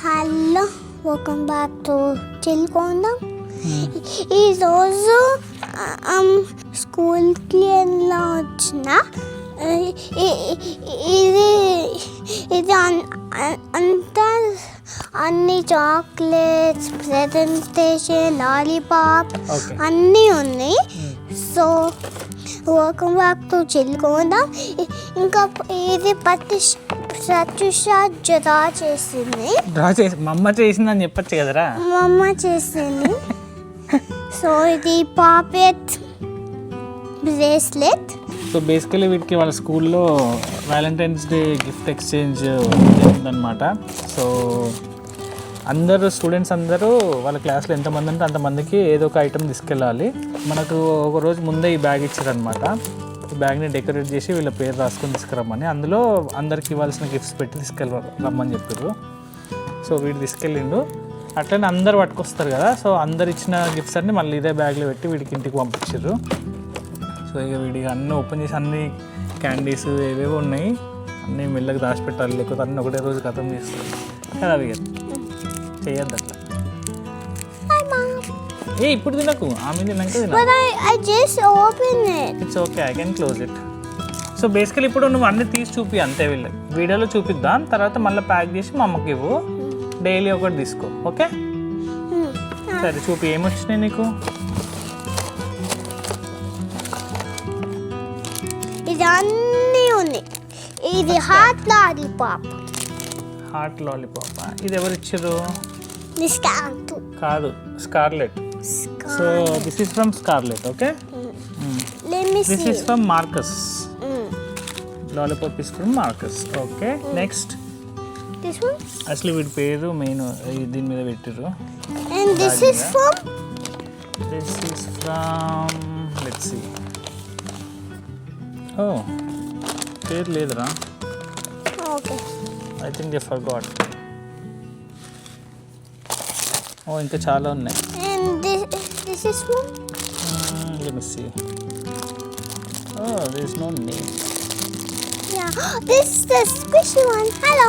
Hello, welcome back to చిల్కొండం. ఈరోజు స్కూల్కి ఎలా వచ్చిన ఇది అంతా అన్ని చాక్లెట్స్, ప్రెజెంటేషన్, లాలీపాప్ అన్నీ ఉన్నాయి. సో వెల్కమ్ బ్యాక్ టు చిల్కొండం. ఇంకా ఇది సత్యుష డ్రా చేసింది. మా అమ్మ చేసిందని చెప్పచ్చు కదరా. మా అమ్మ చేసింది. సో ఇది పాపెట్ బ్రేస్లెట్. సో బేసికలీ వీటికి వాళ్ళ స్కూల్లో వ్యాలంటైన్స్ డే గిఫ్ట్ ఎక్స్చేంజ్ ఉందన్నమాట. సో అందరూ స్టూడెంట్స్ అందరూ వాళ్ళ క్లాస్లో ఎంతమంది ఉంటే అంతమందికి ఏదో ఒక ఐటెం తీసుకెళ్ళాలి. మనకు ఒక రోజు ముందే ఈ బ్యాగ్ ఇచ్చారనమాట. ఈ బ్యాగ్ని డెకరేట్ చేసి వీళ్ళ పేరు రాసుకొని తీసుకురమ్మని, అందులో అందరికి ఇవ్వాల్సిన గిఫ్ట్స్ పెట్టి తీసుకెళ్ళరమ్మని చెప్పారు. సో వీడు తీసుకెళ్ళిండు. అట్లనే అందరు పట్టుకొస్తారు కదా. సో అందరు ఇచ్చిన గిఫ్ట్స్ అన్నీ మళ్ళీ ఇదే బ్యాగ్లో పెట్టి వీడికి ఇంటికి పంపించారు. సో ఇక వీడికి అన్నీ ఓపెన్ చేసి అన్ని క్యాండీస్ ఏవేవో ఉన్నాయి అన్నీ మెల్లగా దాచిపెట్టాలి, లేకపోతే అన్నీ ఒకటే రోజు ఖతం చేస్తారు కదా. అవి చేయొద్దు అట్లా. ఇప్పుడు తినకు, ఆమె తిన్నాక it's okay, I can close it. So basically ఇప్పుడు నువ్వు అన్నీ తీసి చూపి అంతే, వీళ్ళకి వీడియోలో చూపిద్దాం. తర్వాత మళ్ళీ ప్యాక్ చేసి మా అమ్మకి ఇవ్వు, డైలీ ఒకటి తీసుకో. ఓకే సరే చూపి ఏమొచ్చినాయి నీకు. ఇది అన్నీ ఉంది. ఇది హార్ట్ లాలీపాప్. హార్ట్ లాలీపాప్ ఇది ఎవరు ఇచ్చారు? కాదు, Scarlett. So this is from Scarlett. Okay, this is from Marcus. Lollipop is from Marcus. Okay, next అసలు వీడి పేరు మెయిన్ దీని మీద పెట్టారు. This is from let's see. ఓ పేరు లేదురా. Okay, I think they forgot. ఓ ఇంకా చాలా ఉన్నాయి. This is one. Let me see. Oh, there's no name. Yeah, this is the squishy one. Hello.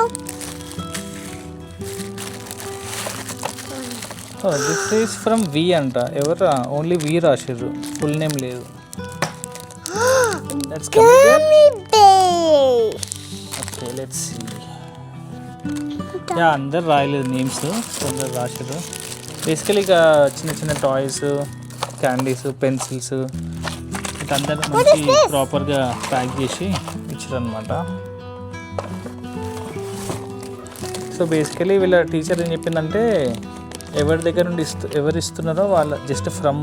Oh, this is from V anta. Evara only V rashiru. Full name ledu. That's gummy bear. Okay, let's see. Yeah, అందరు రాయలేదు names, కొందరు రాశారు. Basically ఇక చిన్న చిన్న toys, candies, pencils ఇదందరూ మంచి ప్రాపర్గా pack చేసి ఇచ్చారనమాట. సో బేసికలీ వీళ్ళ టీచర్ ఏం చెప్పిందంటే ఎవరి దగ్గర నుండి ఎవరు ఇస్తున్నారో వాళ్ళ జస్ట్ ఫ్రమ్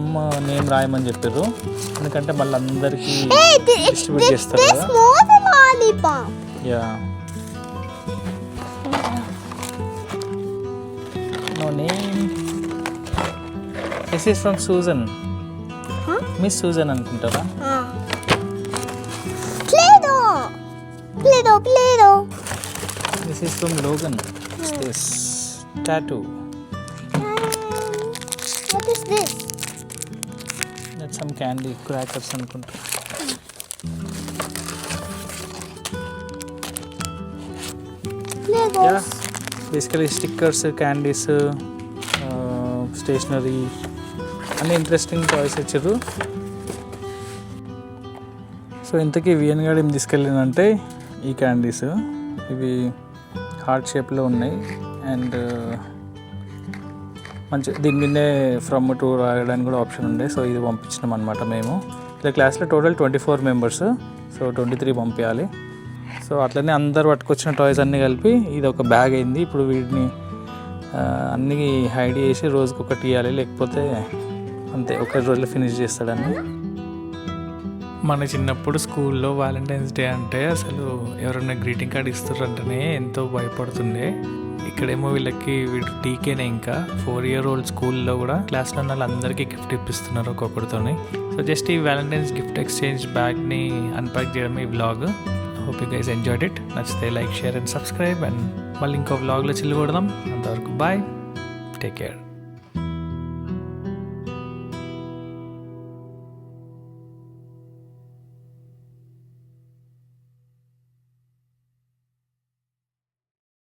నేమ్ రాయమని చెప్పారు. ఎందుకంటే మళ్ళీ అందరికీ డిస్ట్రిబ్యూట్ చేస్తారు కదా. Yeah, no name. This is from Susan. Miss Susan అనుకుంటారా? Play-Doh. This is from Logan. This tattoo. What is this? That's some candy, crackers అనుకుంటా. Legos. Yeah. Basically stickers, candies, stationery అన్నీ ఇంట్రెస్టింగ్ టాయ్స్ ఇచ్చారు. So ఇంతకీ VN గారు ఏం తీసుకెళ్ళిందంటే ఈ candies, ఇవి heart షేప్లో ఉన్నాయి. అండ్ మంచి దీని మీదే ఫ్రమ్ టు రాయడానికి కూడా ఆప్షన్ ఉండే. సో ఇది పంపించినాం అనమాట మేము. ఇలా క్లాస్లో టోటల్ 24 మెంబర్స్. సో 23 పంపించాలి. సో అట్లనే అందరు పట్టుకొచ్చిన టాయ్స్ అన్నీ కలిపి ఇది ఒక బ్యాగ్ అయింది. ఇప్పుడు వీటిని అన్నీ హైడ్ చేసి రోజుకి ఒకటి ఇవ్వాలి, లేకపోతే అంతే ఒక రోజులో ఫినిష్ చేస్తాడని. మన చిన్నప్పుడు స్కూల్లో వ్యాలంటైన్స్ డే అంటే అసలు ఎవరైనా గ్రీటింగ్ కార్డ్ ఇస్తారంటేనే ఎంతో భయపడుతుండే. ఇక్కడేమో వీడు టీకేనే, ఇంకా 4 year old స్కూల్లో కూడా క్లాస్లో ఉన్న వాళ్ళందరికీ గిఫ్ట్ ఇప్పిస్తున్నారు ఒక్కొక్కరితోని. సో జస్ట్ ఈ వ్యాలంటైన్స్ గిఫ్ట్ ఎక్స్చేంజ్ బ్యాగ్ని అన్ప్యాక్ చేయడం ఈ vlog. Hope you guys enjoyed it. నచ్చితే like, share and subscribe. And మళ్ళీ ఇంకో వ్లాగ్లో చిల్లు కొడదాం. అంతవరకు బాయ్, టేక్ కేర్.